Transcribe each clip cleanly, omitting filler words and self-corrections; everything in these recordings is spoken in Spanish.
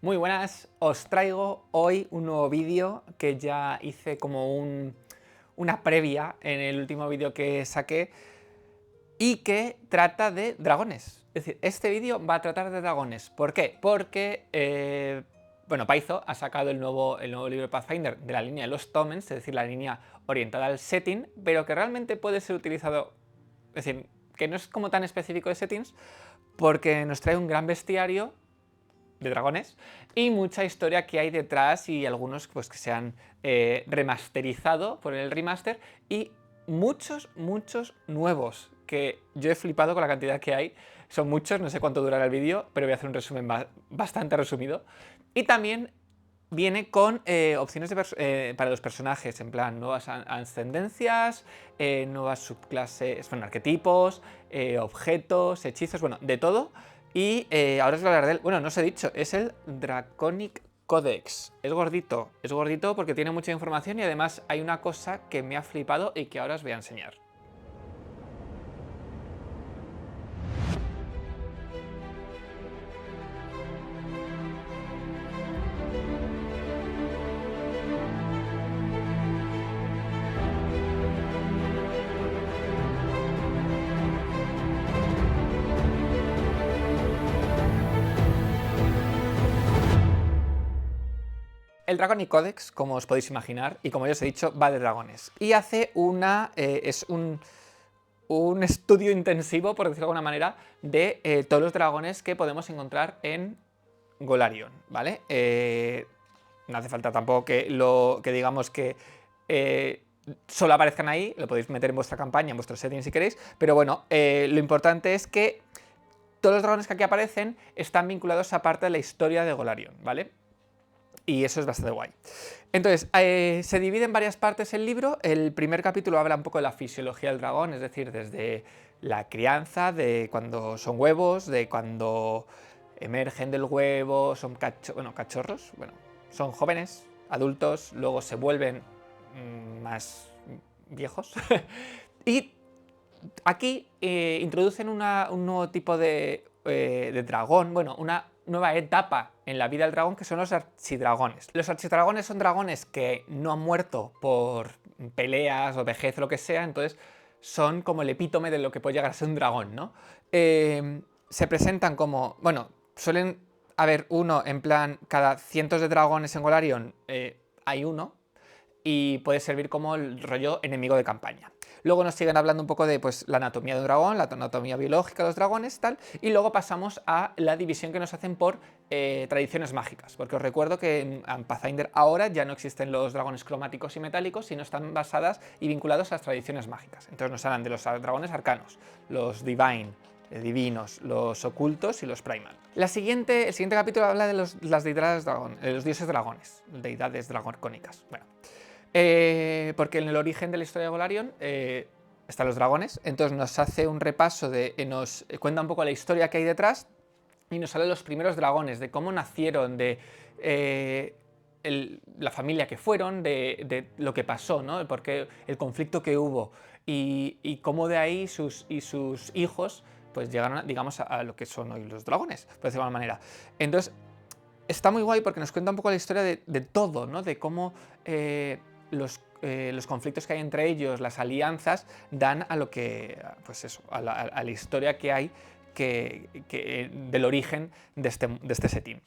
Muy buenas, os traigo hoy un nuevo vídeo que ya hice como una previa en el último vídeo que saqué y que trata de dragones. Es decir, este vídeo va a tratar de dragones. ¿Por qué? Porque, bueno, Paizo ha sacado el nuevo libro de Pathfinder de la línea de los Tomens, es decir, la línea orientada al setting, pero que realmente puede ser utilizado, es decir, que no es como tan específico de settings, porque nos trae un gran bestiario de dragones y mucha historia que hay detrás y algunos pues que se han remasterizado por el remaster y muchos nuevos que yo he flipado con la cantidad que hay. Son muchos, no sé cuánto durará el vídeo, pero voy a hacer un resumen bastante resumido. Y también viene con opciones para los personajes, en plan nuevas ascendencias, nuevas subclases, bueno, arquetipos, objetos, hechizos, bueno, de todo. Y ahora os voy a hablar de él. Bueno, no os he dicho, es el Draconic Codex. Es gordito porque tiene mucha información y además hay una cosa que me ha flipado y que ahora os voy a enseñar. El Draconic Codex, como os podéis imaginar, y como ya os he dicho, va de dragones. Y hace es un estudio intensivo, por decirlo de alguna manera, de todos los dragones que podemos encontrar en Golarion, ¿vale? No hace falta tampoco que digamos que solo aparezcan ahí, lo podéis meter en vuestra campaña, en vuestros settings si queréis, pero bueno, lo importante es que todos los dragones que aquí aparecen están vinculados a parte de la historia de Golarion, ¿vale? Y eso es bastante guay. Entonces, se divide en varias partes el libro. El primer capítulo habla un poco de la fisiología del dragón, es decir, desde la crianza, de cuando son huevos, de cuando emergen del huevo, son cachorros, bueno, son jóvenes, adultos, luego se vuelven más viejos. Y aquí introducen un nuevo tipo de dragón, bueno, una nueva etapa en la vida del dragón, que son los archidragones. Los archidragones son dragones que no han muerto por peleas o vejez o lo que sea, entonces son como el epítome de lo que puede llegar a ser un dragón, ¿no? Se presentan como, bueno, suelen haber uno en plan, cada cientos de dragones en Golarion hay uno, y puede servir como el rollo enemigo de campaña. Luego nos siguen hablando un poco de pues, la anatomía de un dragón, la anatomía biológica de los dragones, tal, y luego pasamos a la división que nos hacen por tradiciones mágicas, porque os recuerdo que en Pathfinder ahora ya no existen los dragones cromáticos y metálicos, sino están basadas y vinculados a las tradiciones mágicas. Entonces nos hablan de los dragones arcanos, los divine, divinos, los ocultos y los primal. El siguiente capítulo habla de las deidades dragón, los dioses dragones, deidades dragónicas. Bueno, porque en el origen de la historia de Golarion están los dragones, entonces nos hace un repaso, nos cuenta un poco la historia que hay detrás y nos habla de los primeros dragones, de cómo nacieron, de la familia que fueron, de lo que pasó, ¿no? El conflicto que hubo y cómo de ahí sus hijos pues llegaron, digamos, a lo que son hoy los dragones, por decirlo de alguna manera. Entonces, está muy guay porque nos cuenta un poco la historia de todo, ¿no? De cómo los conflictos que hay entre ellos, las alianzas, dan a lo que, pues eso, a la historia que hay del origen de este setting.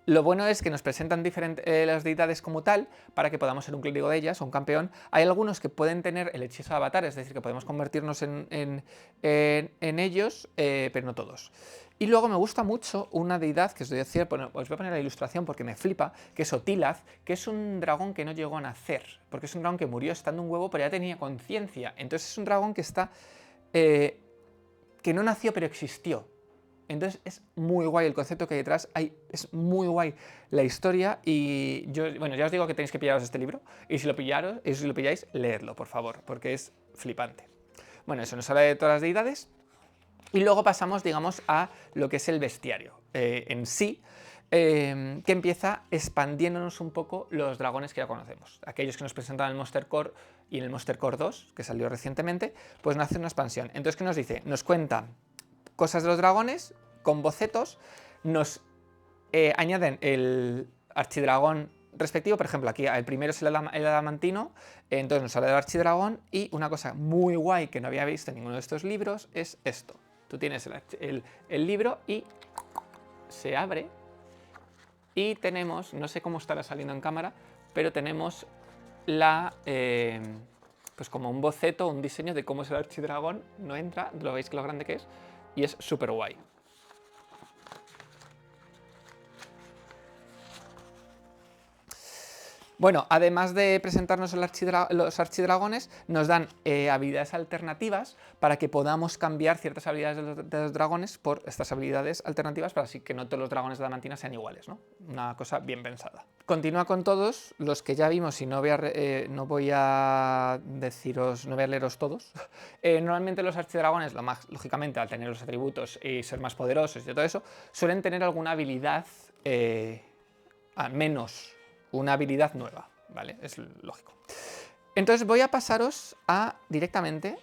Lo bueno es que nos presentan las deidades como tal, para que podamos ser un clérigo de ellas o un campeón. Hay algunos que pueden tener el hechizo de avatar, es decir, que podemos convertirnos en ellos, pero no todos. Y luego me gusta mucho una deidad, que os voy a decir, bueno, os voy a poner la ilustración porque me flipa, que es Otilath, que es un dragón que no llegó a nacer, porque es un dragón que murió estando un huevo, pero ya tenía conciencia. Entonces es un dragón que está... que no nació, pero existió. Entonces es muy guay el concepto que hay detrás, es muy guay la historia y bueno, ya os digo que tenéis que pillaros este libro y si lo pilláis, leedlo, por favor, porque es flipante. Bueno, eso nos habla de todas las deidades y luego pasamos, digamos, a lo que es el bestiario en sí, que empieza expandiéndonos un poco los dragones que ya conocemos. Aquellos que nos presentan en el Monster Core y en el Monster Core 2, que salió recientemente, pues nos hace una expansión. Entonces, ¿qué nos dice? Nos cuenta cosas de los dragones con bocetos, nos añaden el archidragón respectivo. Por ejemplo, aquí el primero es el adamantino, entonces nos sale del archidragón, y una cosa muy guay que no había visto en ninguno de estos libros es esto. Tú tienes el libro y se abre y tenemos, no sé cómo estará saliendo en cámara, pero tenemos pues como un boceto, un diseño de cómo es el archidragón. No entra, lo veis que lo grande que es, y es súper guay. Bueno, además de presentarnos los archidragones, nos dan habilidades alternativas para que podamos cambiar ciertas habilidades de los dragones por estas habilidades alternativas, para así que no todos los dragones de Adamantina sean iguales, ¿no? Una cosa bien pensada. Continúa con todos los que ya vimos, y no voy a leeros todos. Normalmente los archidragones, lógicamente, al tener los atributos y ser más poderosos y todo eso, suelen tener alguna habilidad, al menos una habilidad nueva, ¿vale? Es lógico. Entonces voy a pasaros a directamente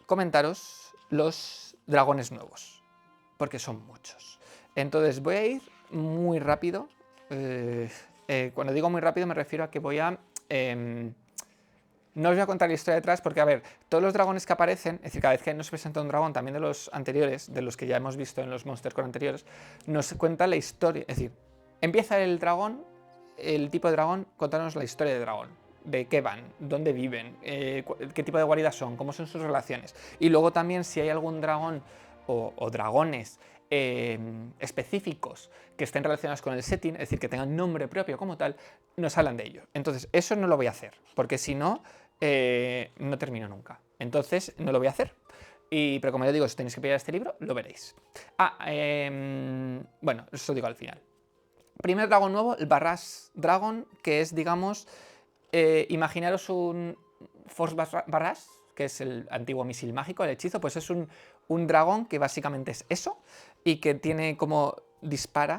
comentaros los dragones nuevos, porque son muchos. Entonces voy a ir muy rápido. Cuando digo muy rápido me refiero a que voy a... no os voy a contar la historia detrás porque, a ver, todos los dragones que aparecen, es decir, cada vez que nos presenta un dragón, también de los anteriores, de los que ya hemos visto en los Monster Core anteriores, nos cuenta la historia. Es decir, empieza el dragón, el tipo de dragón, contándonos la historia del dragón, de qué van, dónde viven, qué tipo de guaridas son, cómo son sus relaciones. Y luego también si hay algún dragón o dragones específicos que estén relacionados con el setting, es decir, que tengan nombre propio como tal, nos hablan de ello. Entonces, eso no lo voy a hacer, porque si no, no termino nunca. Entonces, no lo voy a hacer. Pero como ya digo, si tenéis que pillar este libro, lo veréis. Bueno, eso digo al final. Primer dragón nuevo, el Barras Dragon, que es, digamos, imaginaros un Force Barras, que es el antiguo misil mágico, el hechizo, pues es un dragón que básicamente es eso, y que tiene como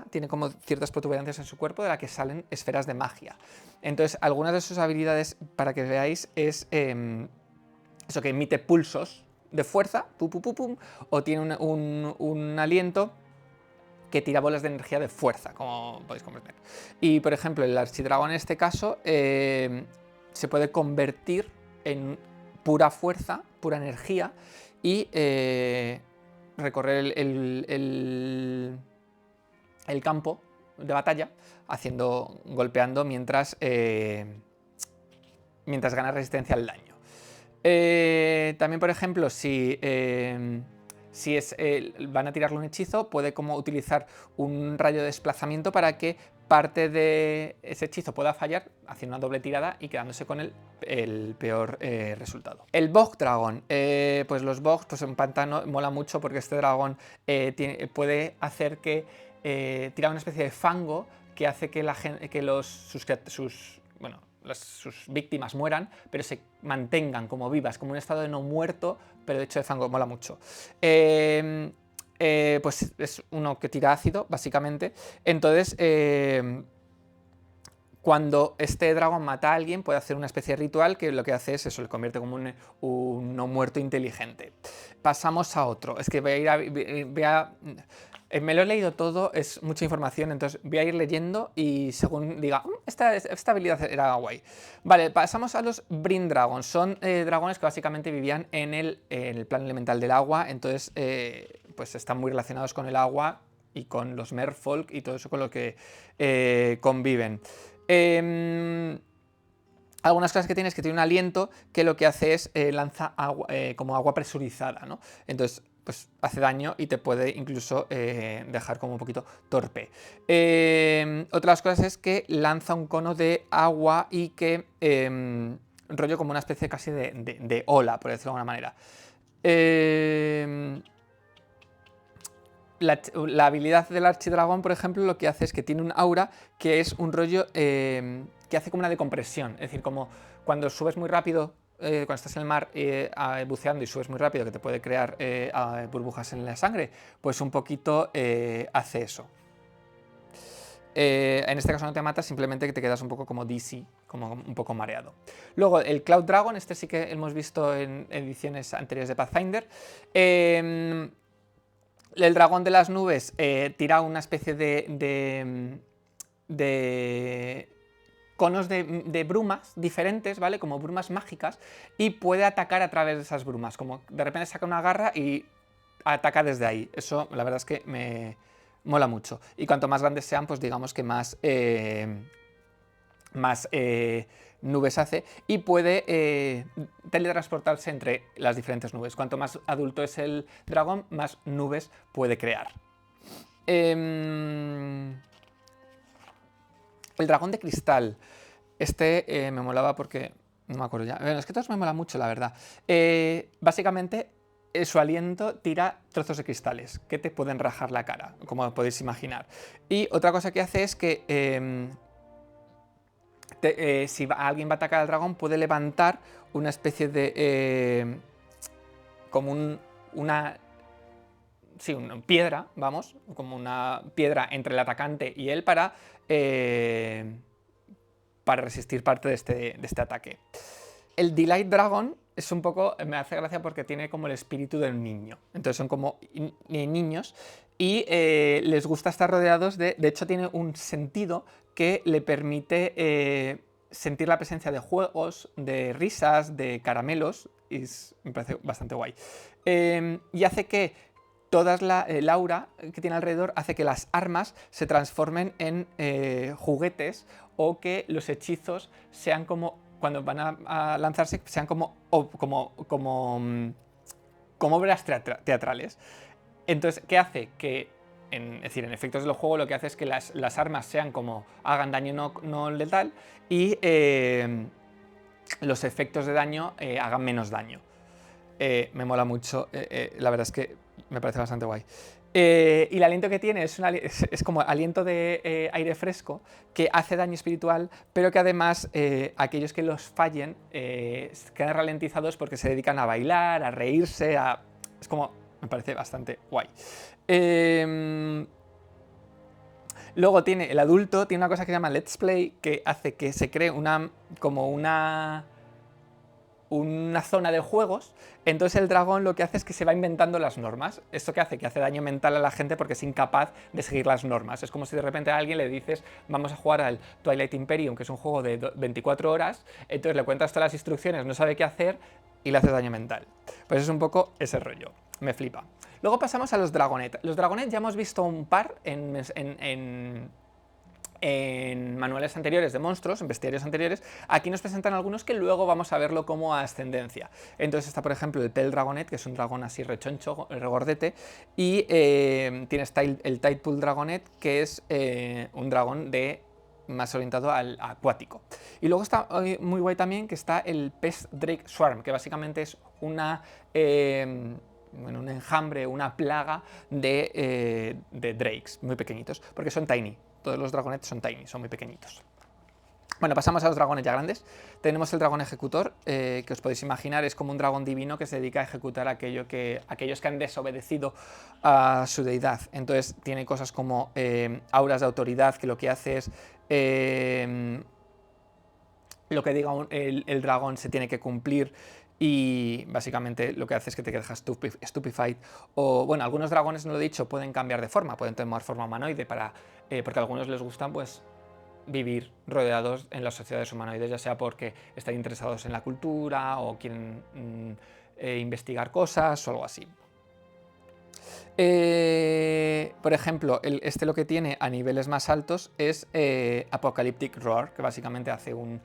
tiene como ciertas protuberancias en su cuerpo de la que salen esferas de magia. Entonces, algunas de sus habilidades, para que veáis, es eso, que emite pulsos de fuerza, pum, pum, pum, pum, o tiene un aliento que tira bolas de energía de fuerza, como podéis comprender. Y, por ejemplo, el archidragón en este caso se puede convertir en pura fuerza, pura energía, y recorrer el campo de batalla golpeando mientras gana resistencia al daño. También, por ejemplo, si van a tirarle un hechizo, puede como utilizar un rayo de desplazamiento para que parte de ese hechizo pueda fallar, haciendo una doble tirada y quedándose con el peor resultado. El Bog Dragon, pues los Bogs, pues en pantano mola mucho porque este dragón puede hacer que tira una especie de fango que hace que sus víctimas mueran, pero se mantengan como vivas, como un estado de no muerto, pero hecho de fango. Mola mucho. Pues es uno que tira ácido, básicamente. Entonces, cuando este dragón mata a alguien, puede hacer una especie de ritual que lo que hace es eso, le convierte como un no muerto inteligente. Pasamos a otro. Es que voy a me lo he leído todo, es mucha información, entonces voy a ir leyendo y según diga, esta habilidad era guay. Vale, pasamos a los Brin Dragons. Son dragones que básicamente vivían en el plano elemental del agua, entonces pues están muy relacionados con el agua y con los Merfolk y todo eso con lo que conviven. Algunas cosas que tiene es que tiene un aliento que lo que hace es lanza agua, como agua presurizada, ¿no? Entonces, pues hace daño y te puede incluso dejar como un poquito torpe. Otras cosas es que lanza un cono de agua y que rollo como una especie casi de ola, por decirlo de alguna manera. La habilidad del archidragón, por ejemplo, lo que hace es que tiene un aura que es un rollo que hace como una decompresión. Es decir, como cuando subes muy rápido, cuando estás en el mar buceando y subes muy rápido, que te puede crear burbujas en la sangre, pues un poquito hace eso. En este caso no te matas, simplemente que te quedas un poco como dizzy, como un poco mareado. Luego, el Cloud Dragon, este sí que hemos visto en ediciones anteriores de Pathfinder. El dragón de las nubes tira una especie de conos de brumas diferentes, ¿vale? Como brumas mágicas, y puede atacar a través de esas brumas, como de repente saca una garra y ataca desde ahí. Eso la verdad es que me mola mucho. Y cuanto más grandes sean, pues digamos que más nubes hace, y puede teletransportarse entre las diferentes nubes. Cuanto más adulto es el dragón, más nubes puede crear. El dragón de cristal. Este me molaba porque... No me acuerdo ya. Bueno, es que todos me mola mucho, la verdad. Básicamente, su aliento tira trozos de cristales que te pueden rajar la cara, como podéis imaginar. Y otra cosa que hace es que si alguien va a atacar al dragón, puede levantar una especie de... como una piedra, vamos, como una piedra entre el atacante y él para resistir parte de este ataque. El Delight Dragon es un poco, me hace gracia porque tiene como el espíritu del niño. Entonces son como niños y les gusta estar rodeados de hecho tiene un sentido que le permite sentir la presencia de juegos, de risas, de caramelos, y me parece bastante guay. Y hace que el aura que tiene alrededor hace que las armas se transformen en juguetes, o que los hechizos sean como, cuando van a lanzarse, sean como obras teatrales. Entonces, ¿qué hace? Que, es decir, en efectos del juego, lo que hace es que las armas sean como, hagan daño no letal, y los efectos de daño hagan menos daño. Me mola mucho, la verdad es que me parece bastante guay. Y el aliento que tiene es como aliento de aire fresco, que hace daño espiritual, pero que además aquellos que los fallen quedan ralentizados porque se dedican a bailar, a reírse, es como... me parece bastante guay. Luego tiene el adulto, tiene una cosa que se llama Let's Play, que hace que se cree una zona de juegos. Entonces el dragón lo que hace es que se va inventando las normas. ¿Esto qué hace? Que hace daño mental a la gente porque es incapaz de seguir las normas. Es como si de repente a alguien le dices, vamos a jugar al Twilight Imperium, que es un juego de 24 horas, entonces le cuentas todas las instrucciones, no sabe qué hacer y le haces daño mental. Pues es un poco ese rollo. Me flipa. Luego pasamos a los Dragonet. Los Dragonet ya hemos visto un par en manuales anteriores de monstruos, en bestiarios anteriores. Aquí nos presentan algunos que luego vamos a verlo como ascendencia. Entonces está, por ejemplo, el Pale Dragonet, que es un dragón así rechoncho, regordete, y tienes el Tidepool Dragonet, que es un dragón más orientado al acuático. Y luego está muy guay también que está el Pest Drake Swarm, que básicamente es un enjambre, una plaga de drakes muy pequeñitos, porque son tiny. Todos los dragonets son tiny, son muy pequeñitos. Bueno, pasamos a los dragones ya grandes. Tenemos el dragón ejecutor, que os podéis imaginar, es como un dragón divino que se dedica a ejecutar aquellos que han desobedecido a su deidad. Entonces tiene cosas como auras de autoridad, que lo que hace es lo que diga el dragón se tiene que cumplir, y básicamente lo que hace es que te dejas stupefied. O bueno, algunos dragones, no lo he dicho, pueden cambiar de forma, pueden tomar forma humanoide porque a algunos les gustan pues vivir rodeados en las sociedades humanoides, ya sea porque están interesados en la cultura o quieren investigar cosas o algo así. Por ejemplo, lo que tiene a niveles más altos es Apocalyptic Roar, que básicamente hace un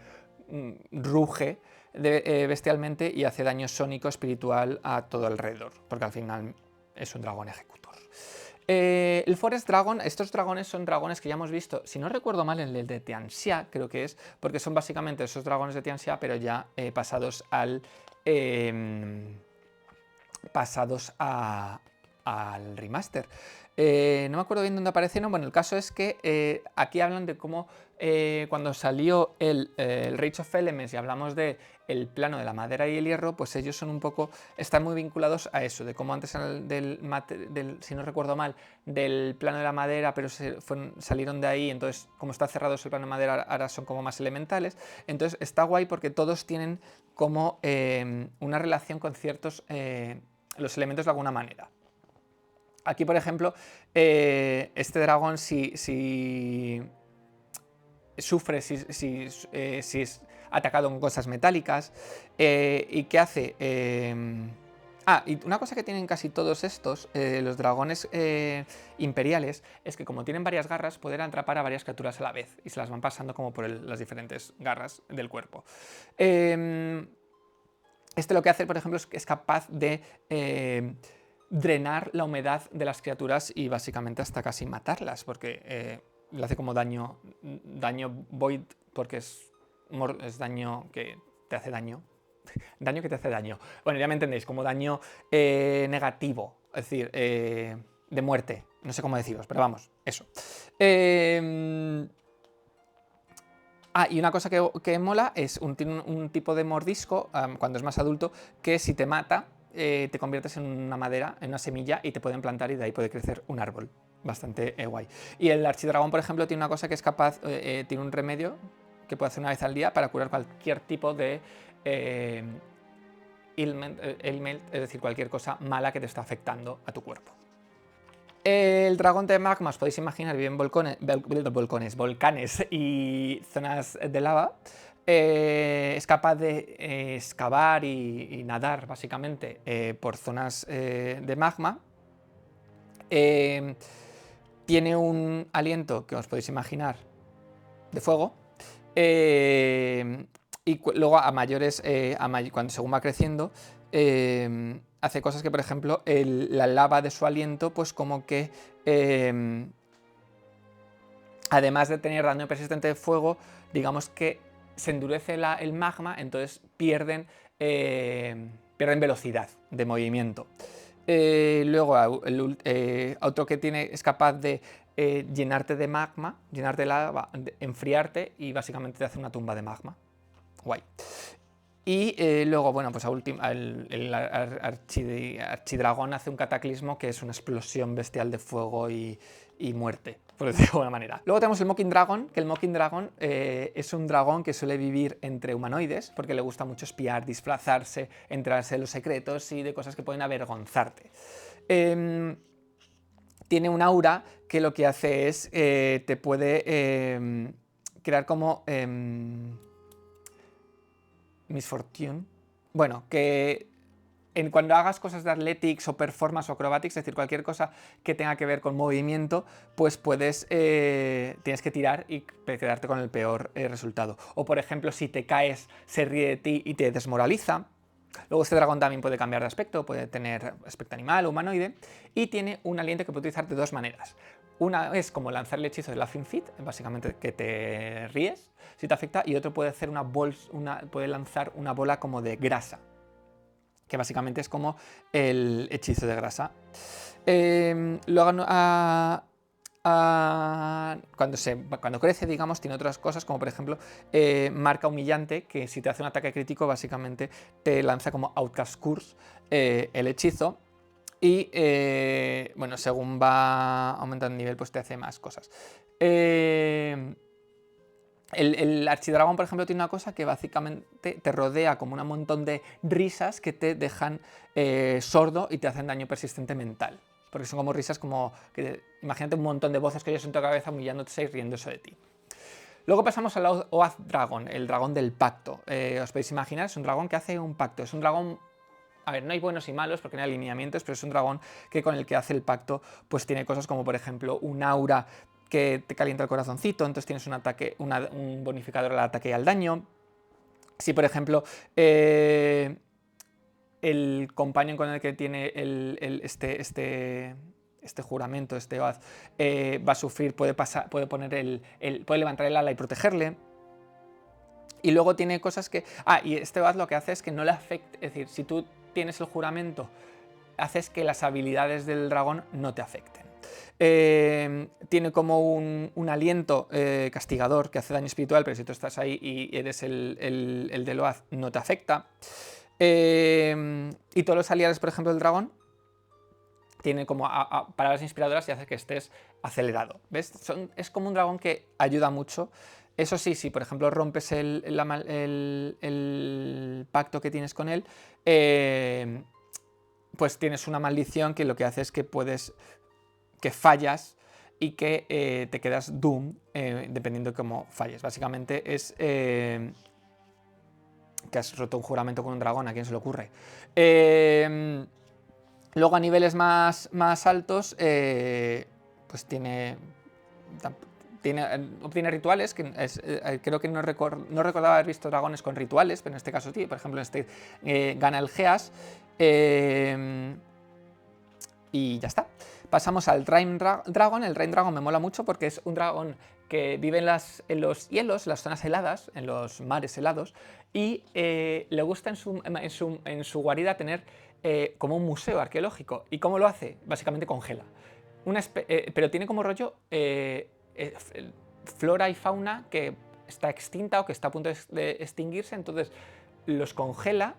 ruge bestialmente y hace daño sónico espiritual a todo alrededor, porque al final es un dragón ejecutor. El Forest Dragon, estos dragones son dragones que ya hemos visto, si no recuerdo mal, en el de Tianxia, creo que es, porque son básicamente esos dragones de Tianxia, pero ya pasados al remaster. No me acuerdo bien dónde aparecieron. Bueno, el caso es que aquí hablan de cómo cuando salió el Rage of Elements y hablamos de el plano de la madera y el hierro, pues ellos son un poco, están muy vinculados a eso, de cómo antes si no recuerdo mal, del plano de la madera, pero salieron de ahí, entonces como está cerrado ese plano de madera, ahora son como más elementales. Entonces está guay porque todos tienen como una relación con ciertos los elementos de alguna manera. Aquí, por ejemplo, este dragón si sufre si es atacado con cosas metálicas. ¿Y qué hace? Y una cosa que tienen casi todos estos, los dragones imperiales, es que como tienen varias garras, pueden atrapar a varias criaturas a la vez y se las van pasando como por las diferentes garras del cuerpo. Este lo que hace, por ejemplo, es capaz de drenar la humedad de las criaturas y básicamente hasta casi matarlas, porque le hace como daño void, porque es daño que te hace daño. Daño que te hace daño. Bueno, ya me entendéis, como daño negativo, es decir, de muerte. No sé cómo deciros, pero vamos, eso. Y una cosa que mola es un tipo de mordisco, cuando es más adulto, que si te mata, te conviertes en una madera, en una semilla, y te pueden plantar y de ahí puede crecer un árbol. Bastante guay. Y el archidragón, por ejemplo, tiene una cosa que es capaz, tiene un remedio que puede hacer una vez al día para curar cualquier tipo de ailment, es decir, cualquier cosa mala que te está afectando a tu cuerpo. El dragón de magma, os podéis imaginar, vive en volcanes y zonas de lava. Es capaz de excavar y nadar, básicamente, por zonas de magma. Tiene un aliento, que os podéis imaginar, de fuego. Y luego a mayores, según va creciendo, hace cosas que, por ejemplo, la lava de su aliento, pues como que, además de tener daño persistente de fuego, digamos que se endurece el magma, entonces pierden velocidad de movimiento. Luego, otro que tiene es capaz de llenarte de magma, llenarte de lava, enfriarte y básicamente te hace una tumba de magma. Guay. Y luego, bueno, pues el archidragón hace un cataclismo que es una explosión bestial de fuego y muerte, por decirlo de alguna manera. Luego tenemos el Mocking Dragon, que el Mocking Dragon es un dragón que suele vivir entre humanoides, porque le gusta mucho espiar, disfrazarse, enterarse de los secretos y de cosas que pueden avergonzarte. Tiene un aura que lo que hace es, te puede crear como misfortune. Bueno, que cuando hagas cosas de athletics o performance o acrobatics, es decir, cualquier cosa que tenga que ver con movimiento, pues tienes que tirar y quedarte con el peor resultado. O por ejemplo, si te caes, se ríe de ti y te desmoraliza. Luego este dragón también puede cambiar de aspecto, puede tener aspecto animal o humanoide, y tiene un aliento que puede utilizar de dos maneras. Una es como lanzar el hechizo de Laughing Fit, básicamente que te ríes si te afecta, y otro puede hacer puede lanzar una bola como de grasa, que básicamente es como el hechizo de grasa. Luego, cuando crece, digamos, tiene otras cosas, como por ejemplo marca humillante, que si te hace un ataque crítico, básicamente te lanza como Outcast Curse el hechizo. Y bueno, según va aumentando el nivel, pues te hace más cosas. El archidragón, por ejemplo, tiene una cosa que básicamente te rodea como un montón de risas que te dejan sordo y te hacen daño persistente mental. Porque son como risas como imagínate un montón de voces que oyes en tu cabeza humillándote y riéndose de ti. Luego pasamos al Oath Dragon, el dragón del pacto. Os podéis imaginar, es un dragón que hace un pacto. Es un dragón... A ver, no hay buenos y malos porque no hay alineamientos, pero es un dragón que con el que hace el pacto pues tiene cosas como, por ejemplo, un aura que te calienta el corazoncito, entonces tienes un bonificador al ataque y al daño. Si, por ejemplo, el compañero con el que tiene este juramento, este oath, va a sufrir, puede poner puede levantar el ala y protegerle. Y luego tiene cosas que... y este oath lo que hace es que no le afecte, es decir, si tú tienes el juramento, haces que las habilidades del dragón no te afecten. Tiene como un aliento castigador que hace daño espiritual, pero si tú estás ahí y eres el del oath, no te afecta. Y todos los aliados, por ejemplo, del dragón, tiene como palabras inspiradoras y hace que estés acelerado. ¿Ves? Es como un dragón que ayuda mucho. Eso sí, si por ejemplo rompes el pacto que tienes con él, pues tienes una maldición que lo que hace es que fallas y que te quedas doom dependiendo de cómo falles. Básicamente es que has roto un juramento con un dragón, ¿a quién se le ocurre? Luego a niveles más altos, pues obtiene rituales, que creo que no recordaba haber visto dragones con rituales, pero en este caso sí, por ejemplo en este gana el Geas, y ya está. Pasamos al Rain Dragon. El Rain Dragon me mola mucho porque es un dragón que vive en los hielos, en las zonas heladas, en los mares helados, y le gusta en su guarida tener como un museo arqueológico. ¿Y cómo lo hace? Básicamente congela. Pero tiene como rollo flora y fauna que está extinta o que está a punto de extinguirse, entonces los congela,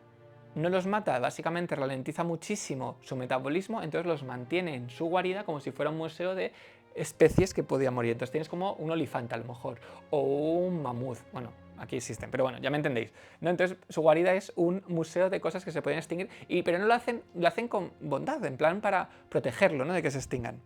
no los mata, básicamente ralentiza muchísimo su metabolismo, entonces los mantiene en su guarida como si fuera un museo de especies que podían morir. Entonces tienes como un olifante a lo mejor, o un mamut, bueno, aquí existen, pero bueno, ya me entendéis, ¿no? Entonces su guarida es un museo de cosas que se pueden extinguir, pero no lo hacen con bondad, en plan para protegerlo, ¿no? De que se extingan.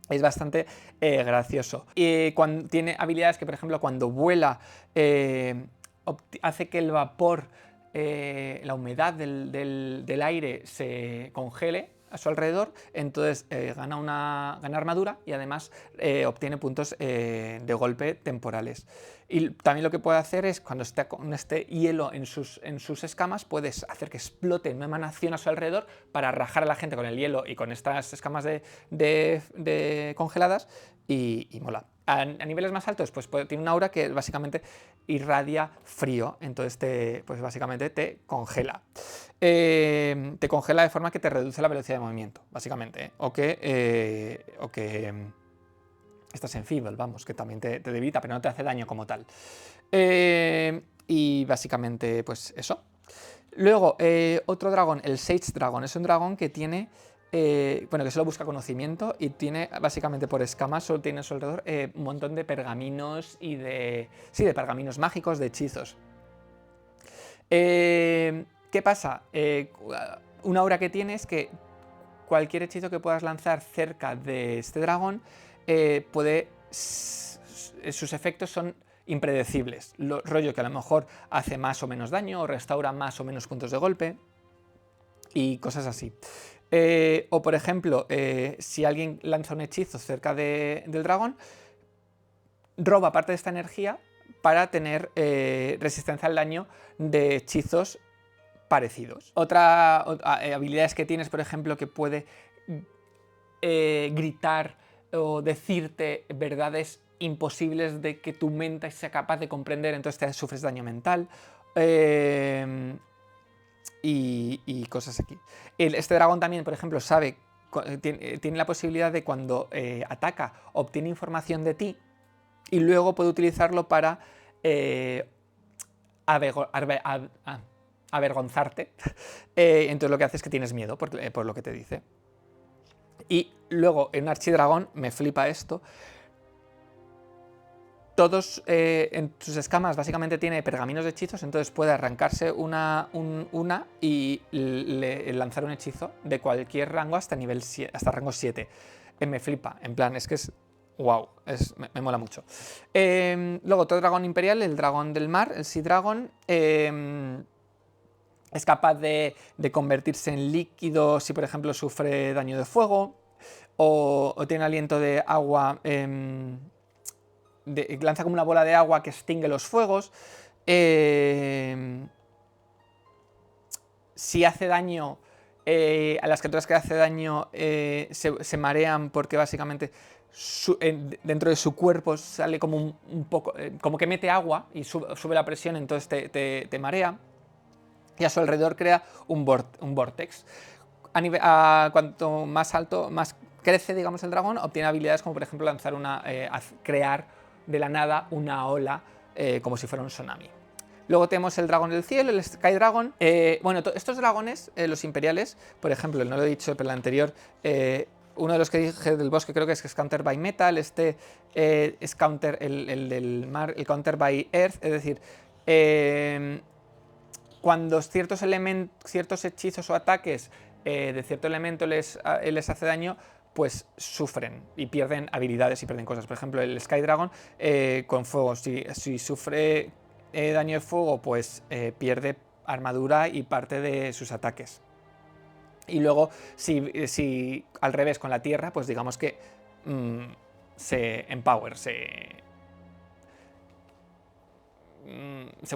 Es bastante gracioso. Y tiene habilidades que, por ejemplo, cuando vuela, hace que el vapor, la humedad del aire se congele a su alrededor, entonces gana armadura y además obtiene puntos de golpe temporales. Y también lo que puede hacer es, cuando esté con este hielo en sus escamas, puedes hacer que explote una emanación a su alrededor para rajar a la gente con el hielo y con estas escamas de congeladas, y mola. A niveles más altos, pues tiene una aura que básicamente irradia frío, entonces pues básicamente te congela. Te congela de forma que te reduce la velocidad de movimiento, básicamente, o que estás en feeble, vamos, que también te debilita, pero no te hace daño como tal. Y básicamente, pues eso. Luego, otro dragón, el Sage Dragon, es un dragón que tiene, bueno, que solo busca conocimiento y tiene, básicamente por escamas, solo tiene a su alrededor un montón de pergaminos y de pergaminos mágicos, de hechizos. ¿Qué pasa? Una aura que tiene es que cualquier hechizo que puedas lanzar cerca de este dragón sus efectos son impredecibles. Rollo que a lo mejor hace más o menos daño, o restaura más o menos puntos de golpe, y cosas así. O por ejemplo, si alguien lanza un hechizo cerca del dragón, roba parte de esta energía para tener resistencia al daño de hechizos parecidos. Otra habilidades que tienes, por ejemplo, que puede gritar o decirte verdades imposibles de que tu mente sea capaz de comprender, entonces te sufres daño mental, y cosas aquí. Este dragón también, por ejemplo, tiene la posibilidad de, cuando ataca, obtiene información de ti y luego puede utilizarlo para avergonzarte. Entonces lo que hace es que tienes miedo por lo que te dice. Y luego en Archidragón me flipa esto. Todos en sus escamas básicamente tiene pergaminos de hechizos, entonces puede arrancarse una y lanzar un hechizo de cualquier rango hasta rango 7. Me flipa, en plan, es que es wow, me mola mucho. Luego otro dragón imperial, el dragón del mar, el Sea Dragon. Es capaz de convertirse en líquido si, por ejemplo, sufre daño de fuego, o tiene aliento de agua, lanza como una bola de agua que extingue los fuegos. Si hace daño, a las criaturas que hace daño se marean, porque básicamente dentro de su cuerpo sale como un poco, como que mete agua y sube la presión, entonces te marea. Y a su alrededor crea un vortex. Cuanto más alto, más crece, digamos, el dragón, obtiene habilidades como, por ejemplo, crear de la nada una ola, como si fuera un tsunami. Luego tenemos el dragón del cielo, el Sky Dragon. Bueno, estos dragones, los imperiales, por ejemplo, no lo he dicho, pero el anterior, uno de los que dije del bosque creo que es Counter by Metal, es Counter, el del mar, el Counter by Earth, es decir, cuando ciertos hechizos o ataques de cierto elemento les hace daño, pues sufren y pierden habilidades y pierden cosas. Por ejemplo, el Sky Dragon con fuego, si sufre daño de fuego, pues pierde armadura y parte de sus ataques. Y luego, si al revés con la tierra, pues digamos que se empower, se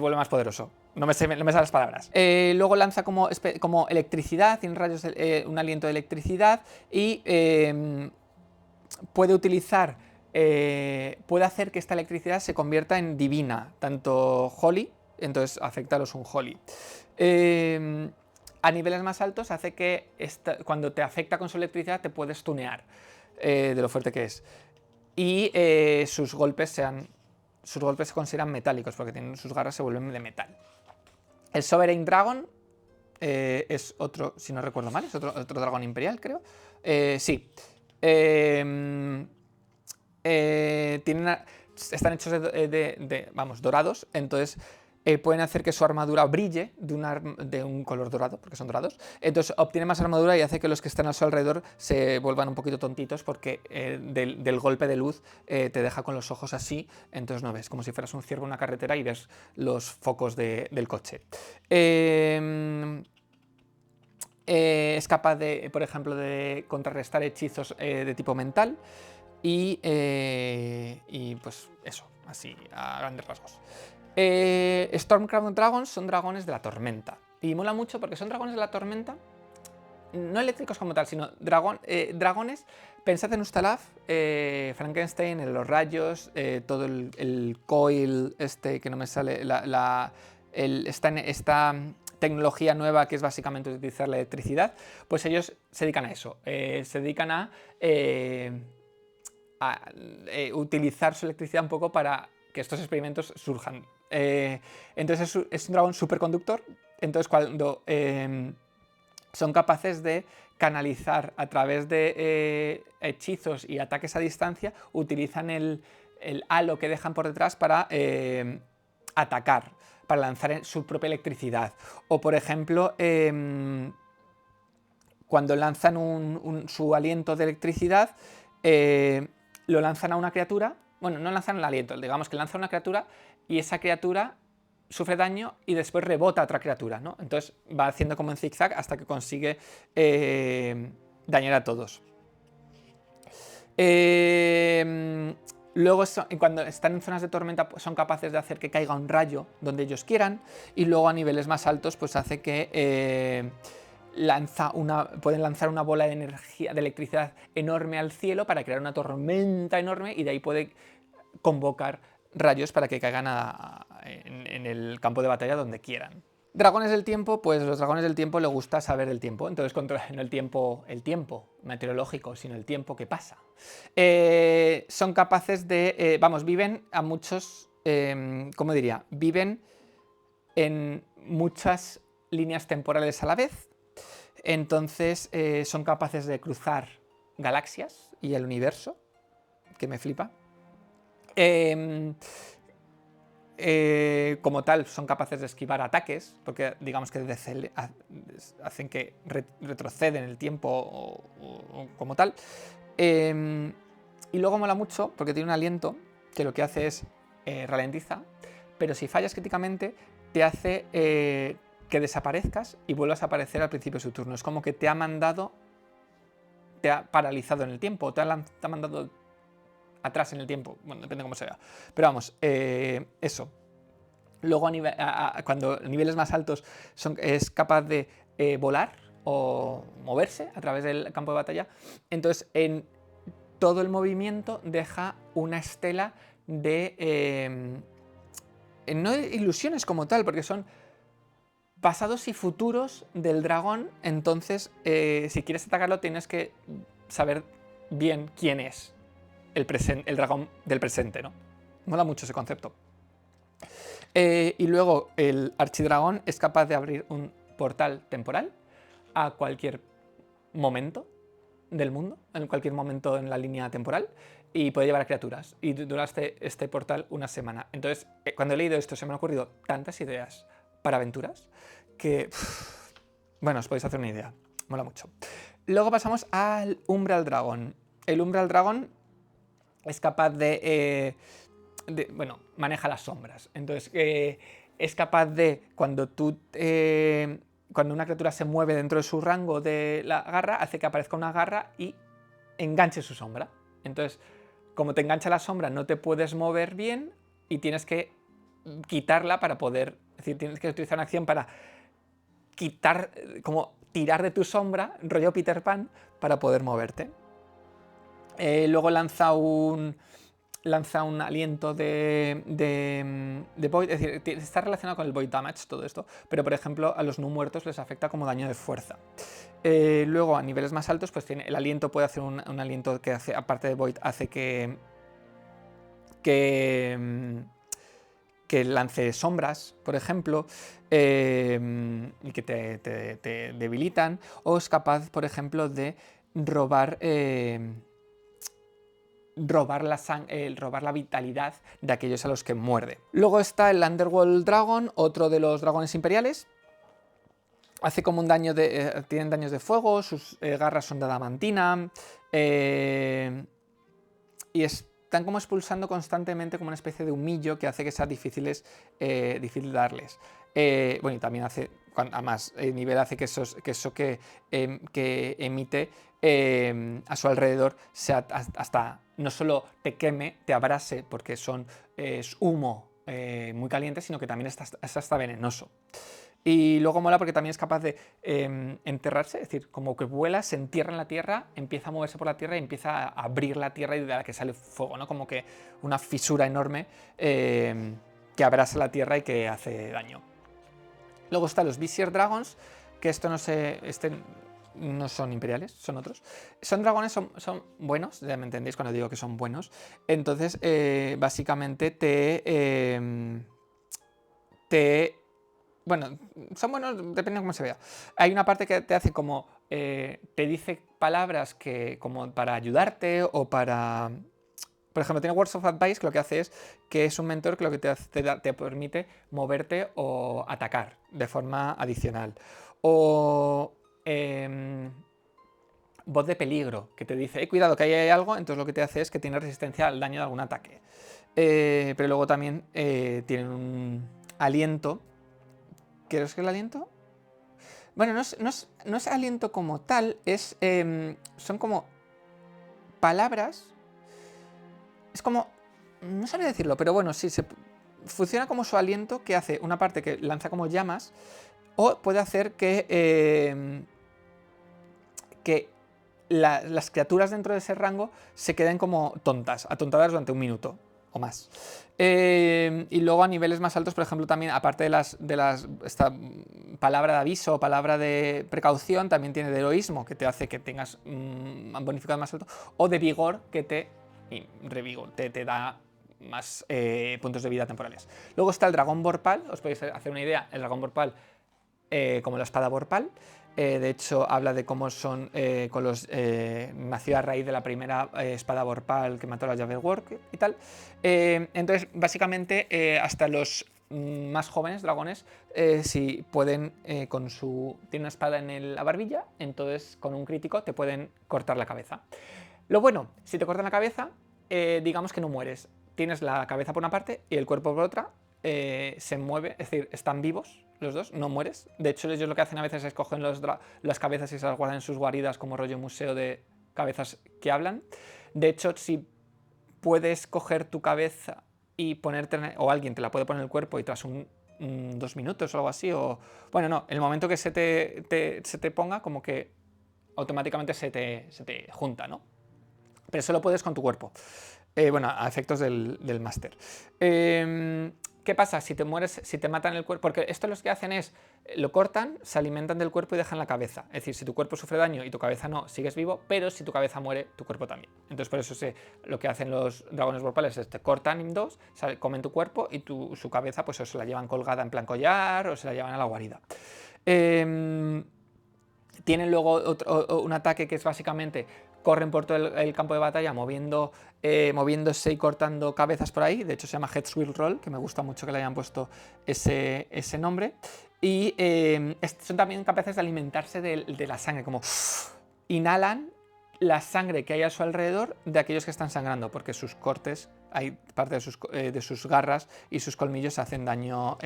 vuelve más poderoso. No me salen las palabras. Luego lanza como electricidad, tiene rayos, un aliento de electricidad y puede utilizar, puede hacer que esta electricidad se convierta en divina, tanto Holy, entonces afecta a los Unholy. A niveles más altos hace que cuando te afecta con su electricidad te puedes tunear de lo fuerte que es. Y sus golpes se consideran metálicos porque sus garras se vuelven de metal. El Sovereign Dragon es otro, si no recuerdo mal, es otro dragón imperial, creo. Sí. Están hechos vamos, dorados, entonces pueden hacer que su armadura brille de un color dorado, porque son dorados. Entonces obtiene más armadura y hace que los que están a su alrededor se vuelvan un poquito tontitos porque del golpe de luz te deja con los ojos así, entonces no ves, como si fueras un ciervo en una carretera y ves los focos del coche. Es capaz de, por ejemplo, de contrarrestar hechizos de tipo mental y pues eso, así a grandes rasgos. Stormcrown Dragons son dragones de la tormenta y mola mucho porque son dragones de la tormenta no eléctricos como tal, sino dragones. Pensad en Ustalaf, Frankenstein, en los rayos, todo el coil que no me sale, esta tecnología nueva que es básicamente utilizar la electricidad, pues ellos se dedican a eso, se dedican a utilizar su electricidad un poco para que estos experimentos surjan. Entonces es un dragón superconductor, entonces cuando son capaces de canalizar a través de hechizos y ataques a distancia, utilizan el halo que dejan por detrás para atacar, para lanzar su propia electricidad. O por ejemplo, cuando lanzan su aliento de electricidad, lo lanzan a una criatura. Bueno, no lanzan el aliento, digamos que lanzan a una criatura y esa criatura sufre daño y después rebota a otra criatura, ¿no? Entonces va haciendo como en zigzag hasta que consigue dañar a todos. Luego, cuando están en zonas de tormenta, pues son capaces de hacer que caiga un rayo donde ellos quieran. Y luego a niveles más altos, pues hace que pueden lanzar una bola de energía, de electricidad enorme al cielo para crear una tormenta enorme y de ahí puede convocar rayos para que caigan en el campo de batalla donde quieran. Dragones del tiempo, pues los dragones del tiempo les gusta saber el tiempo, entonces controlan no el tiempo meteorológico, sino el tiempo que pasa. Son capaces de, viven a muchos, ¿cómo diría? Viven en muchas líneas temporales a la vez, entonces son capaces de cruzar galaxias y el universo, que me flipa. Como tal, son capaces de esquivar ataques, porque digamos que hacen que retroceden el tiempo o como tal. Y luego mola mucho porque tiene un aliento que lo que hace es ralentiza, pero si fallas críticamente te hace que desaparezcas y vuelvas a aparecer al principio de su turno. Es como que te ha paralizado en el tiempo, te ha mandado atrás en el tiempo, bueno, depende cómo se vea. Pero vamos, eso. Luego cuando a niveles más altos es capaz de volar o moverse a través del campo de batalla. Entonces en todo el movimiento deja una estela de... no ilusiones como tal, porque son pasados y futuros del dragón. Entonces si quieres atacarlo tienes que saber bien quién es el dragón del presente, ¿no? Mola mucho ese concepto. Y luego el archidragón es capaz de abrir un portal temporal a cualquier momento del mundo, en cualquier momento en la línea temporal, y puede llevar a criaturas. Y dura este portal una semana. Entonces, cuando he leído esto se me han ocurrido tantas ideas para aventuras que... bueno, os podéis hacer una idea. mola mucho. Luego pasamos al Umbral Dragon. El Umbral Dragon es capaz bueno, maneja las sombras. Entonces, es capaz de, cuando una criatura se mueve dentro de su rango de la garra, hace que aparezca una garra y enganche su sombra. Entonces, como te engancha la sombra, no te puedes mover bien y tienes que quitarla para poder... Es decir, tienes que utilizar una acción para quitar, como tirar de tu sombra, rollo Peter Pan, para poder moverte. Luego lanza un aliento de Void, es decir, está relacionado con el Void Damage todo esto, pero por ejemplo a los no muertos les afecta como daño de fuerza. Luego a niveles más altos pues el aliento puede hacer un aliento que hace, aparte de Void, hace que lance sombras, por ejemplo, y que te debilitan, o es capaz, por ejemplo, de robar la vitalidad de aquellos a los que muerde. Luego está el Underworld Dragon, otro de los dragones imperiales. Hace como un daño tienen daños de fuego, sus garras son de adamantina, y están como expulsando constantemente como una especie de humillo que hace que sea difícil darles. Bueno, y también hace, a más nivel, hace que eso que emite a su alrededor sea hasta no solo te queme, te abrase, porque es humo muy caliente, sino que también es hasta venenoso. Y luego mola porque también es capaz de enterrarse, es decir, como que vuela, se entierra en la tierra, empieza a moverse por la tierra y empieza a abrir la tierra y de la que sale fuego, ¿no? Como que una fisura enorme que abrasa la tierra y que hace daño. Luego están los Vizier Dragons, que esto no sé, no son imperiales, son otros. Son dragones, son buenos, ya me entendéis cuando digo que son buenos. Entonces, básicamente bueno, son buenos, depende de cómo se vea. Hay una parte que te hace como... te dice palabras como para ayudarte o para... Por ejemplo, tiene Words of Advice, que lo que hace es que es un mentor que lo que te permite moverte o atacar de forma adicional. O... voz de peligro, que te dice, cuidado, que ahí hay algo, entonces lo que te hace es que tiene resistencia al daño de algún ataque. Pero luego también tienen un aliento. ¿Qué es el aliento? Bueno, no es aliento como tal, son como palabras. Es como... No sabría decirlo, pero bueno, sí, funciona como su aliento, que hace una parte que lanza como llamas, o puede hacer que las criaturas dentro de ese rango se queden como atontadas durante un minuto o más. Y luego a niveles más altos, por ejemplo, también, aparte de esta palabra de aviso o palabra de precaución, también tiene de heroísmo, que te hace que tengas un bonificador más alto, o de vigor, que te da más puntos de vida temporales. Luego está el dragón Vorpal, os podéis hacer una idea, el dragón Vorpal como la espada Vorpal. De hecho, habla de cómo son nació a raíz de la primera espada Vorpal que mató a la Javelwork y tal. Entonces, básicamente, hasta los más jóvenes dragones, si pueden, tienen una espada en la barbilla, entonces con un crítico te pueden cortar la cabeza. Lo bueno, si te cortan la cabeza, digamos que no mueres. Tienes la cabeza por una parte y el cuerpo por otra. Se mueve, es decir, están vivos los dos, no mueres. De hecho, ellos lo que hacen a veces es cogen las cabezas y se las guardan en sus guaridas como rollo museo de cabezas que hablan. De hecho, si puedes coger tu cabeza y ponerte, o alguien te la puede poner en el cuerpo y tras 2 minutos o algo así, o... Bueno, no, el momento que se te ponga, como que automáticamente se te junta, ¿no? Pero solo puedes con tu cuerpo. Bueno, a efectos del máster. ¿Qué pasa? Si te mueres, si te matan el cuerpo... Porque esto los que hacen es, lo cortan, se alimentan del cuerpo y dejan la cabeza. Es decir, si tu cuerpo sufre daño y tu cabeza no, sigues vivo, pero si tu cabeza muere, tu cuerpo también. Entonces por eso lo que hacen los dragones vorpales es te cortan en dos, comen tu cuerpo y su cabeza pues o se la llevan colgada en plan collar o se la llevan a la guarida. Tienen luego un ataque que es básicamente... Corren por todo el campo de batalla moviéndose y cortando cabezas por ahí. De hecho se llama Heads Will Roll, que me gusta mucho que le hayan puesto ese nombre. Y son también capaces de alimentarse de la sangre, como inhalan la sangre que hay a su alrededor de aquellos que están sangrando, porque sus cortes, hay parte de sus garras y sus colmillos hacen daño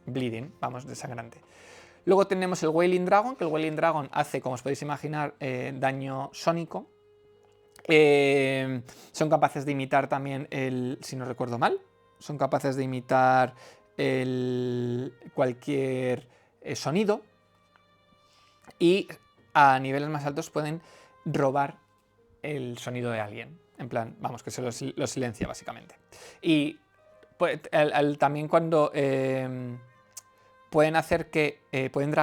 bleeding, vamos, desangrante. Luego tenemos el Wailing Dragon, que el Wailing Dragon hace, como os podéis imaginar, daño sónico. Son capaces de imitar también si no recuerdo mal, son capaces de imitar cualquier sonido, y a niveles más altos pueden robar el sonido de alguien. En plan, vamos, que se lo silencia básicamente. Y pues, también cuando pueden hacer que pueden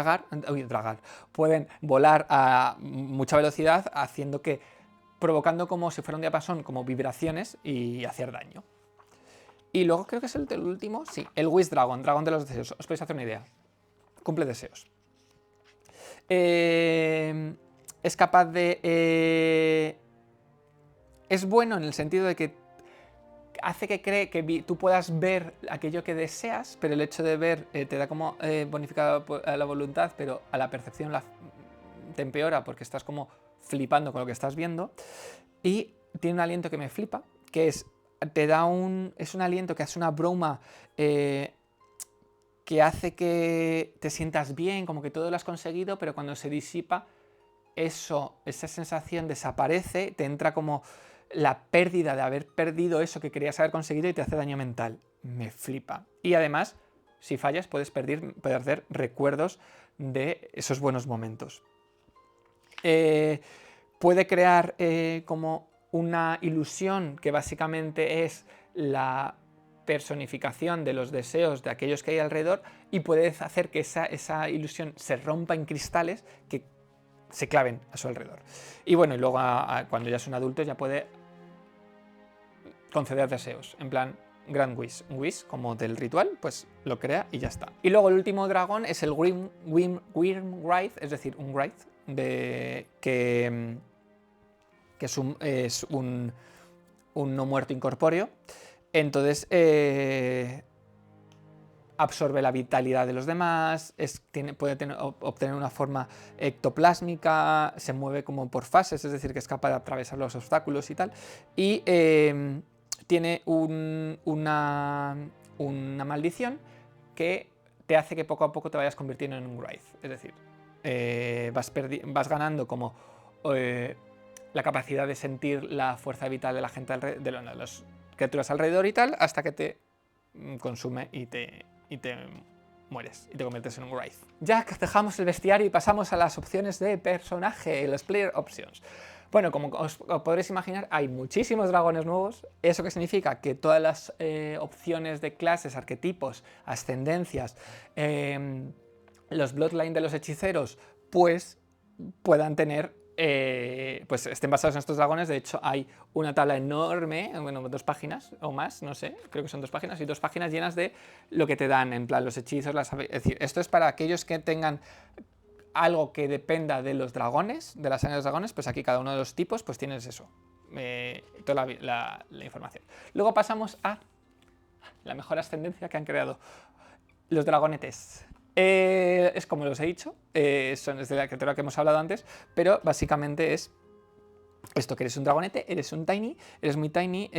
pueden volar a mucha velocidad, provocando como si fuera un diapasón, como vibraciones, y hacer daño. Y luego creo que es el último, sí, el Wish Dragon, dragón de los deseos. Os podéis hacer una idea. Cumple deseos. Es capaz de... es bueno en el sentido de que hace que tú puedas ver aquello que deseas, pero el hecho de ver te da como bonificada a la voluntad, pero a la percepción te empeora porque estás como flipando con lo que estás viendo. Y tiene un aliento que me flipa, que es un aliento que hace una broma que hace que te sientas bien, como que todo lo has conseguido, pero cuando se disipa, esa sensación desaparece, te entra como la pérdida de haber perdido eso que querías haber conseguido y te hace daño mental. Me flipa. Y además, si fallas, puedes perder recuerdos de esos buenos momentos. Puede crear como una ilusión que básicamente es la personificación de los deseos de aquellos que hay alrededor, y puedes hacer que esa ilusión se rompa en cristales que se claven a su alrededor. Y bueno, y luego cuando ya son adultos ya puede conceder deseos, en plan Grand Wish, un wish como del ritual, pues lo crea y ya está. Y luego el último dragón es el Wyrmwraith, es decir, un Wraith que es un no muerto incorpóreo. Entonces absorbe la vitalidad de los demás, puede obtener una forma ectoplásmica, se mueve como por fases, es decir, que es capaz de atravesar los obstáculos y tal. Y tiene una maldición que te hace que poco a poco te vayas convirtiendo en un Wraith. Es decir, vas ganando como la capacidad de sentir la fuerza vital de la gente de las criaturas alrededor y tal, hasta que te consume y te mueres y te conviertes en un Wraith. Ya dejamos el bestiario y pasamos a las opciones de personaje, los player options. Bueno, como os podréis imaginar, hay muchísimos dragones nuevos. ¿Eso qué significa? Que todas las opciones de clases, arquetipos, ascendencias, los bloodline de los hechiceros, pues puedan tener pues estén basados en estos dragones. De hecho, hay una tabla enorme, bueno, 2 páginas o más, no sé, creo que son 2 páginas, y 2 páginas llenas de lo que te dan, en plan, los hechizos, es decir, esto es para aquellos que tengan algo que dependa de los dragones, de la sangre de los dragones, pues aquí cada uno de los tipos, pues tienes eso, toda la información. Luego pasamos a la mejor ascendencia que han creado, los dragonetes. Es como os he dicho, son desde la criatura que hemos hablado antes, pero básicamente es esto, que eres un dragonete, eres muy tiny,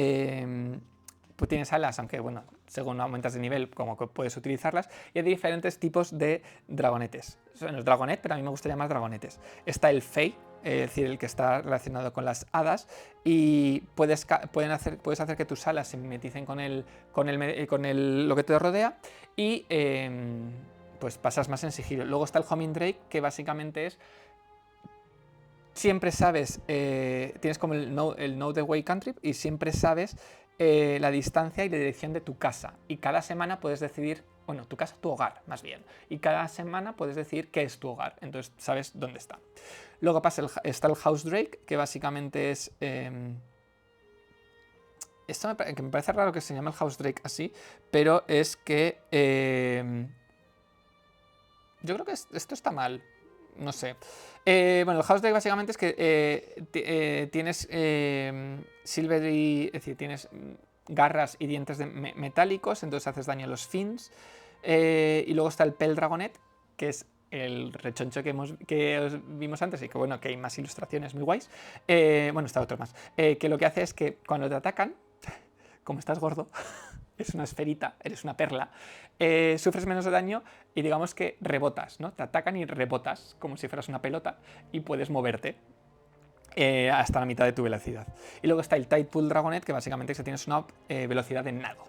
pues tienes alas, aunque bueno, según aumentas de nivel, como que puedes utilizarlas, y hay diferentes tipos de dragonetes. Son los dragonet, pero a mí me gustaría más dragonetes. Está el fey, es decir, el que está relacionado con las hadas, y puedes hacer que tus alas se mimeticen con lo que te rodea, y pues pasas más en sigilo. Luego está el Homing Drake, que básicamente es, siempre sabes, tienes como el Know the Way Cantrip, y siempre sabes la distancia y la dirección de tu casa. Y cada semana puedes decidir, bueno, tu casa, tu hogar, más bien. Y cada semana puedes decir qué es tu hogar, entonces sabes dónde está. Luego está el House Drake, que básicamente es... esto que me parece raro que se llame el House Drake así, pero es que... yo creo que esto está mal. No sé. Bueno, el House Drake básicamente es que tienes silvery, es decir, tienes garras y dientes metálicos, entonces haces daño a los fins. Y luego está el Pel Dragonet, que es el rechoncho que os vimos antes y que bueno, que hay más ilustraciones muy guays. Bueno, está otro más. Que lo que hace es que cuando te atacan, como estás gordo, es una esferita, eres una perla, sufres menos de daño y digamos que rebotas, ¿no? Te atacan y rebotas como si fueras una pelota y puedes moverte hasta la mitad de tu velocidad. Y luego está el Tidepool Dragonet, que básicamente es que tienes una velocidad de nado.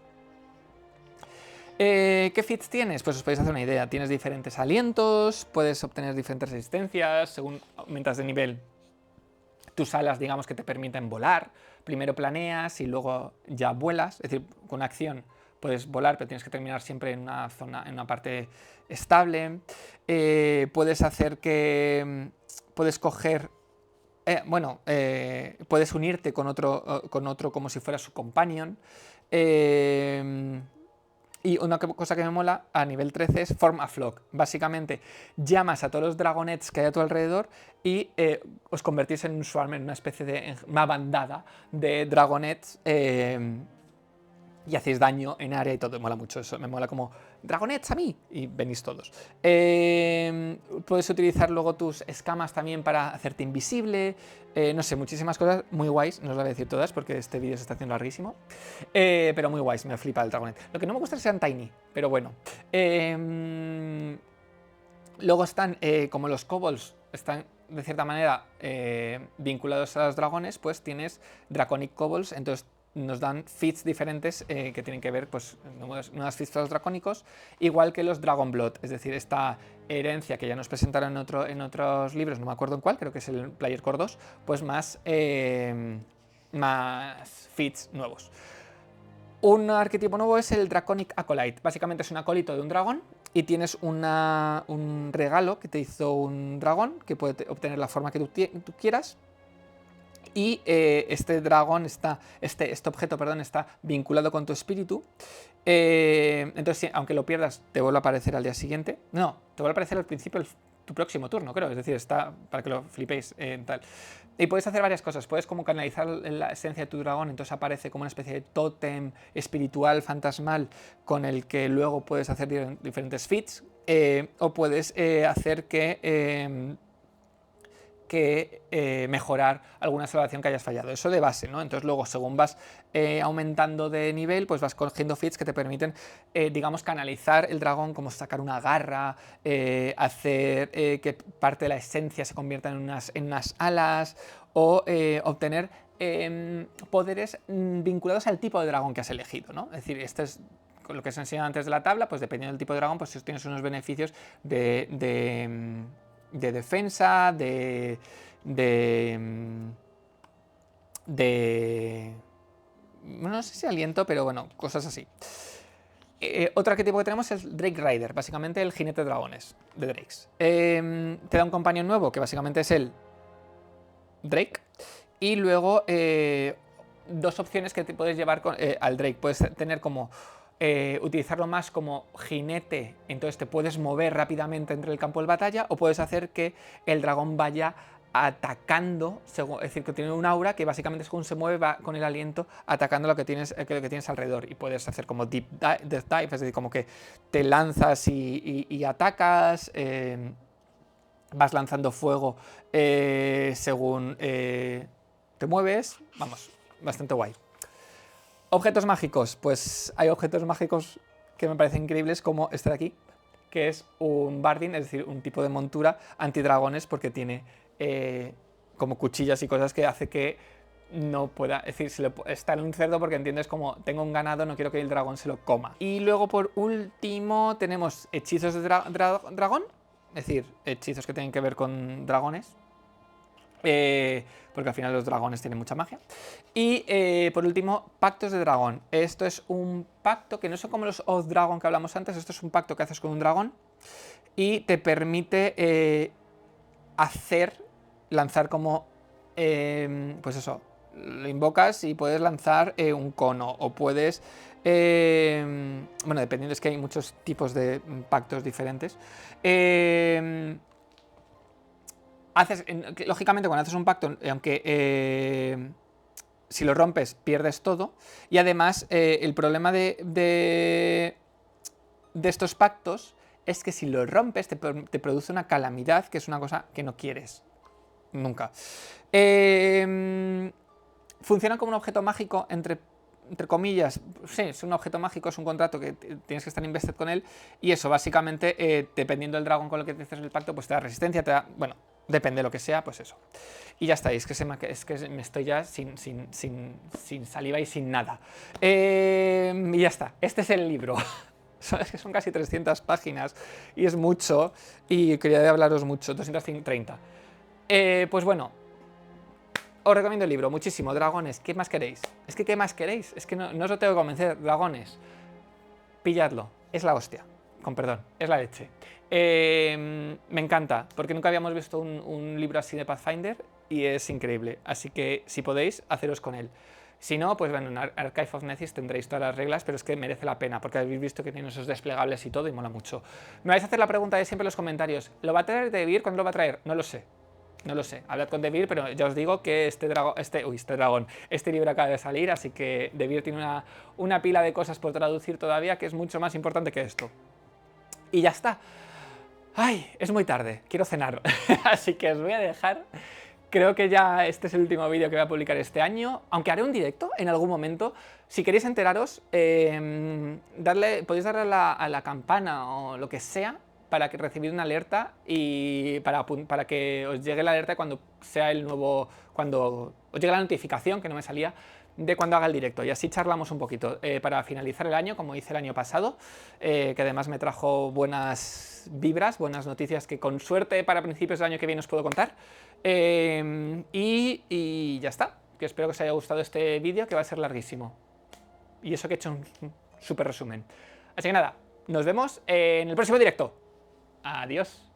¿Qué feats tienes? Pues os podéis hacer una idea. Tienes diferentes alientos, puedes obtener diferentes resistencias, según aumentas de nivel. Tus alas, digamos, que te permiten volar. Primero planeas y luego ya vuelas. Es decir, con una acción puedes volar, pero tienes que terminar siempre en una zona, en una parte estable. Puedes hacer que... Puedes coger... puedes unirte con otro como si fuera su companion. Y una cosa que me mola a nivel 13 es Form a Flock. Básicamente llamas a todos los dragonets que hay a tu alrededor y os convertís en un swarm, en una especie de una bandada de dragonets y hacéis daño en área y todo. Me mola mucho eso. Me mola como dragonets a mí y venís todos. Puedes utilizar luego tus escamas también para hacerte invisible. No sé, muchísimas cosas muy guays. No os las voy a decir todas porque este vídeo se está haciendo larguísimo. Pero muy guays, me flipa el dragonet. Lo que no me gusta es que sean tiny, pero bueno. Luego están, como los kobolds están de cierta manera vinculados a los dragones, pues tienes Draconic Kobolds, entonces nos dan feats diferentes que tienen que ver, pues, nuevas feats para los dracónicos, igual que los Dragon Blood, es decir, esta herencia que ya nos presentaron en otros libros, no me acuerdo en cuál, creo que es el Player Core 2, pues más feats nuevos. Un arquetipo nuevo es el Draconic Acolyte, básicamente es un acólito de un dragón y tienes un regalo que te hizo un dragón que puede obtener la forma que tú quieras. Y este dragón este objeto, perdón, está vinculado con tu espíritu. Entonces, aunque lo pierdas, te vuelve a aparecer al día siguiente. No, te vuelve a aparecer al principio de tu próximo turno, creo. Es decir, está para que lo flipéis tal. Y puedes hacer varias cosas. Puedes como canalizar la esencia de tu dragón, entonces aparece como una especie de tótem espiritual, fantasmal, con el que luego puedes hacer diferentes feats. O puedes hacer que mejorar alguna salvación que hayas fallado. Eso de base, ¿no? Entonces luego, según vas aumentando de nivel, pues vas cogiendo feats que te permiten, digamos, canalizar el dragón, como sacar una garra, hacer que parte de la esencia se convierta en unas alas, o obtener poderes vinculados al tipo de dragón que has elegido, ¿no? Es decir, este es lo que se enseña antes de la tabla, pues dependiendo del tipo de dragón, pues tienes unos beneficios de defensa, no sé si aliento, pero bueno, cosas así. Otro arquetipo que tenemos es Drake Rider, básicamente el jinete de dragones de Drakes. Te da un compañero nuevo, que básicamente es el Drake, y luego dos opciones que te puedes llevar al Drake. Puedes tener como utilizarlo más como jinete, entonces te puedes mover rápidamente entre el campo de batalla, o puedes hacer que el dragón vaya atacando, es decir, que tiene un aura que básicamente según se mueve va con el aliento atacando lo que tienes alrededor, y puedes hacer como death dive, es decir, como que te lanzas y atacas, vas lanzando fuego según te mueves, vamos, bastante guay. Objetos mágicos, pues hay objetos mágicos que me parecen increíbles, como este de aquí, que es un Bardin, es decir, un tipo de montura antidragones, porque tiene como cuchillas y cosas que hace que no pueda, es decir, está en un cerdo porque entiendes como tengo un ganado, no quiero que el dragón se lo coma. Y luego por último tenemos hechizos de dragón, es decir, hechizos que tienen que ver con dragones. Porque al final los dragones tienen mucha magia. Y por último, pactos de dragón. Esto es un pacto que no son como los Oath Dragon que hablamos antes. Esto es un pacto que haces con un dragón y te permite lanzar como, pues eso, lo invocas y puedes lanzar un cono, o puedes, bueno, dependiendo, es que hay muchos tipos de pactos diferentes. Lógicamente, cuando haces un pacto, aunque si lo rompes pierdes todo, y además el problema de de estos pactos es que si lo rompes te produce una calamidad, que es una cosa que no quieres. Nunca. Funciona como un objeto mágico, entre comillas. Sí, es un objeto mágico, es un contrato que tienes que estar invested con él. Y eso, básicamente, dependiendo del dragón con lo que te haces el pacto, pues te da resistencia, te da... Bueno, depende de lo que sea, pues eso. Y ya está, es que me estoy ya sin saliva y sin nada. Y ya está, este es el libro. Es que son casi 300 páginas y es mucho, y quería hablaros mucho, 230. Pues bueno, os recomiendo el libro, muchísimo. Dragones, ¿qué más queréis? Es que ¿qué más queréis? Es que no os lo tengo que convencer. Dragones, pilladlo, es la hostia, con perdón, es la leche. Me encanta, porque nunca habíamos visto un libro así de Pathfinder y es increíble, así que si podéis, haceros con él. Si no, pues bueno, en Archive of Nethys tendréis todas las reglas, pero es que merece la pena, porque habéis visto que tiene esos desplegables y todo, y mola mucho. Me vais a hacer la pregunta de siempre en los comentarios, ¿lo va a traer De Beer? ¿Cuándo lo va a traer? No lo sé. No lo sé, hablad con De Beer, pero ya os digo que este libro acaba de salir, así que De Beer tiene una pila de cosas por traducir todavía que es mucho más importante que esto. Y ya está. Ay, es muy tarde, quiero cenar, así que os voy a dejar. Creo que ya este es el último vídeo que voy a publicar este año, aunque haré un directo en algún momento. Si queréis enteraros, podéis darle a la campana o lo que sea para que recibir una alerta y para que os llegue la alerta cuando sea el nuevo, cuando os llegue la notificación, que no me salía, de cuando haga el directo, y así charlamos un poquito para finalizar el año, como hice el año pasado, que además me trajo buenas vibras, buenas noticias que con suerte para principios del año que viene os puedo contar. Y ya está, que espero que os haya gustado este vídeo, que va a ser larguísimo. Y eso que he hecho un súper resumen. Así que nada, nos vemos en el próximo directo. Adiós.